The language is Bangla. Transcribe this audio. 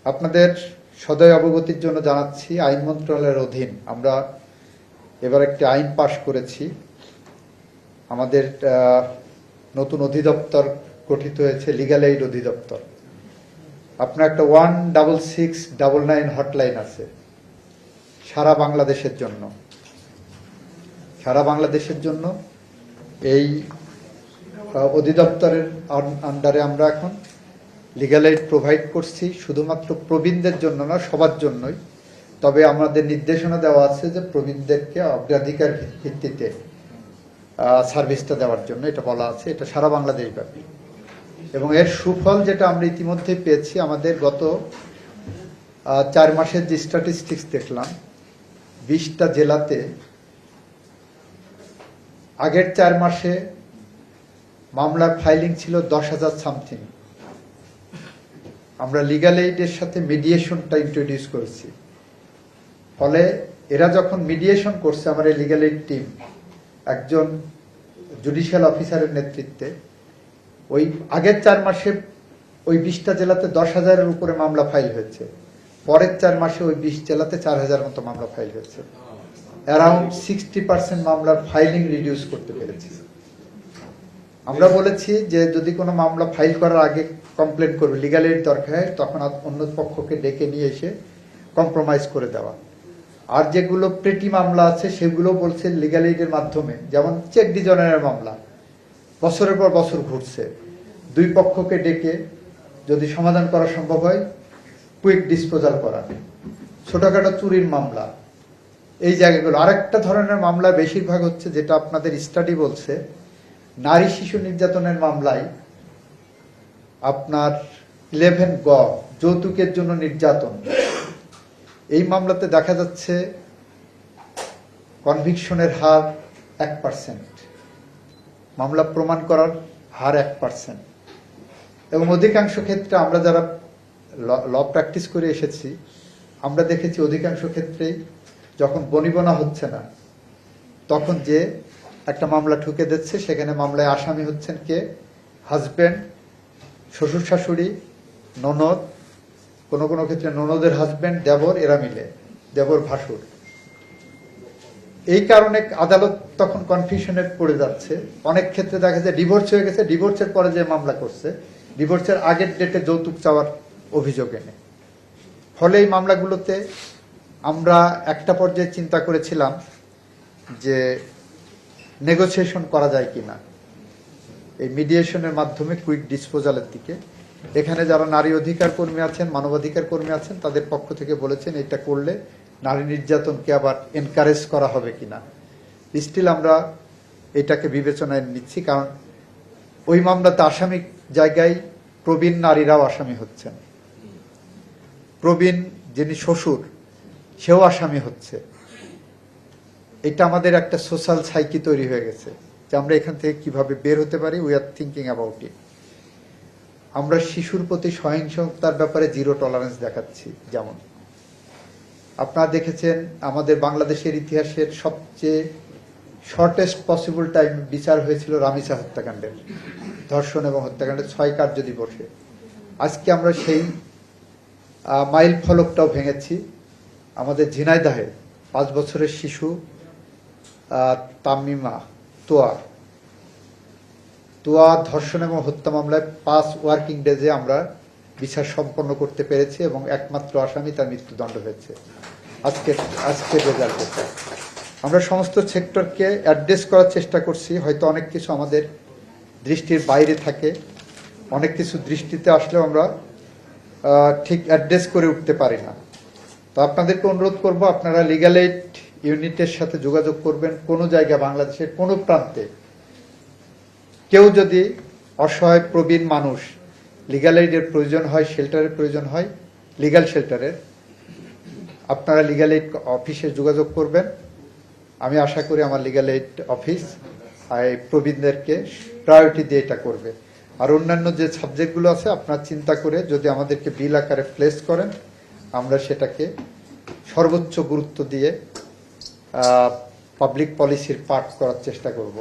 আপনাদের সদয় অবগতির জন্য জানাচ্ছি, আইন মন্ত্রণালয়ের অধীন আমরা এবার একটি আইন পাশ করেছি। আমাদের নতুন অধিদপ্তর গঠিত হয়েছে, লিগ্যাল এইড অধিদপ্তর। আপনার একটা 16699 হটলাইন আছে সারা বাংলাদেশের জন্য। সারা বাংলাদেশের জন্য এই অধিদপ্তরের আন্ডারে আমরা এখন লিগ্যাল এইড প্রোভাইড করছি, শুধুমাত্র প্রবীণদের জন্য না, সবার জন্যই। তবে আমাদের নির্দেশনা দেওয়া আছে যে প্রবীণদেরকে অগ্রাধিকার ভিত্তিতে সার্ভিসটা দেওয়ার জন্য এটা বলা আছে। এটা সারা বাংলাদেশ ব্যাপী এবং এর সুফল যেটা আমরা ইতিমধ্যে পেয়েছি, আমাদের গত 4 মাসের যে স্ট্যাটিস্টিক্স দেখলাম, 20টা জেলাতে আগের 4 মাসে মামলার ফাইলিং ছিল 10,000 সামথিং। আমরা লিগ্যাল এইডের সাথে মিডিয়েশনটা ইন্ট্রোডিউস করেছি। ফলে এরা যখন মিডিয়েশন করছে, আমার এই লিগ্যাল এইড টিম একজন জুডিশিয়াল অফিসারের নেতৃত্বে, ওই আগের 4 মাসে ওই 20টা জেলাতে 10,000-এর উপরে মামলা ফাইল হয়েছে। পরের 4 মাসে ওই 20 জেলাতে 4,000 মতো মামলা ফাইল হয়েছে। অ্যারাউন্ড 60% মামলার ফাইলিং রিডিউস করতে পেরেছি। আমরা বলেছি যে যদি কোনো মামলা ফাইল করার আগে কমপ্লেন করবে, লিগ্যাল এইড দরকার হয়, তখন অন্য পক্ষকে ডেকে নিয়ে এসে কম্প্রোমাইজ করে দেওয়া। আর যেগুলো প্রেটি মামলা আছে সেগুলো বলছে লিগ্যাল এইডের মাধ্যমে, যেমন চেক ডিজনারের মামলা বছরের পর বছর ঘুরছে, 2 পক্ষকে ডেকে যদি সমাধান করা সম্ভব হয় কুইক ডিসপোজাল করা। ছোটখাটো চুরির মামলা, এই জায়গাগুলো। আরেকটা ধরনের মামলা বেশিরভাগ হচ্ছে, যেটা আপনাদের স্টাডি বলছে, নারী শিশু নির্যাতনের মামলায় আপনার 11 গ যৌতুকের জন্য নির্যাতন, এই মামলাতে দেখা যাচ্ছে কনভিকশনের হার 1%, মামলা প্রমাণ করার হার 1%। এবং অধিকাংশ ক্ষেত্রে আমরা যারা ল প্র্যাকটিস করে এসেছি, আমরা দেখেছি অধিকাংশ ক্ষেত্রেই যখন বনিবনা হচ্ছে না, তখন যে একটা মামলা ঠুকে দিচ্ছে, সেখানে মামলায় আসামি হচ্ছেন কে? হাজব্যান্ড, শ্বশুর শাশুড়ি, ননদ, কোনো কোনো ক্ষেত্রে ননদের হাজব্যান্ড, দেবর, এরা মিলে, দেবর ভাসুর। এই কারণে আদালত তখন কনফিউশনে পড়ে যাচ্ছে। অনেক ক্ষেত্রে দেখা যায় ডিভোর্স হয়ে গেছে, ডিভোর্সের পরে যে মামলা করছে, ডিভোর্সের আগের ডেটে যৌতুক চাওয়ার অভিযোগ এনে। ফলে এই মামলাগুলোতে আমরা একটা পর্যায়ে চিন্তা করেছিলাম যে নেগোসিয়েশন করা যায় কিনা, এই মিডিয়েশনের মাধ্যমে কুইক ডিসপোজালের দিকে। এখানে যারা নারী অধিকার কর্মী আছেন, মানবাধিকার কর্মী আছেন, তাদের পক্ষ থেকে বলেছেন এটা করলে নারী নির্যাতনকে আবার এনকারেজ করা হবে কিনা। স্টিল আমরা এটাকে বিবেচনায় নিচ্ছি, কারণ ওই মামলাতে আসামি জায়গায় প্রবীণ নারীরাও আসামি হচ্ছেন। প্রবীণ যিনি শ্বশুর, সেও আসামি হচ্ছে। এটা আমাদের একটা সোশ্যাল সাইকি তৈরি হয়ে গেছে যে আমরা এখান থেকে কিভাবে বের হতে পারি। We are thinking about it. আমরা শিশুর প্রতি সহিংসতার ব্যাপারে 0 টলারেন্স দেখাচ্ছি। যেমন আপনারা দেখেছেন, আমাদের বাংলাদেশের ইতিহাসের সবচেয়ে শর্টেস্ট পসিবল টাইম বিচার হয়েছিল রামিসা হত্যাকাণ্ডের, ধর্ষণ এবং হত্যাকাণ্ডের 6 কার্যদিবসে। আজকে আমরা সেই মাইল ফলকটাও ভেঙেছি। আমাদের ঝিনাইদহে 5 বছরের শিশু তামিমা তোয়া ধর্ষণ এবং হত্যা মামলায় 5 ওয়ার্কিং ডেজে আমরা বিচার সম্পন্ন করতে পেরেছি এবং একমাত্র আসামি, তার মৃত্যুদণ্ড হয়েছে। আজকের রেজাল্ট। আমরা সমস্ত সেক্টরকে অ্যাড্রেস করার চেষ্টা করছি। হয়তো অনেক কিছু আমাদের দৃষ্টির বাইরে থাকে, অনেক কিছু দৃষ্টিতে আসলেও আমরা ঠিক অ্যাড্রেস করে উঠতে পারি না। তো আপনাদেরকে অনুরোধ করব, আপনারা লিগ্যাল এইড ইউনিটের সাথে যোগাযোগ করবেন। কোনো জায়গায় বাংলাদেশের কোনো প্রান্তে কেউ যদি অসহায় প্রবীণ মানুষ, লিগ্যাল এইডের প্রয়োজন হয়, শেল্টারের প্রয়োজন হয়, লিগ্যাল শেল্টারের, আপনারা লিগ্যাল এইড অফিসে যোগাযোগ করবেন। আমি আশা করি আমার লিগ্যাল এইড অফিস প্রবীণদেরকে প্রায়োরিটি দিয়ে এটা করবে। আর অন্যান্য যে সাবজেক্টগুলো আছে, আপনারা চিন্তা করে যদি আমাদেরকে বিল আকারে প্লেস করেন, আমরা সেটাকে সর্বোচ্চ গুরুত্ব দিয়ে পাবলিক পলিসির পার্ট করার চেষ্টা করব।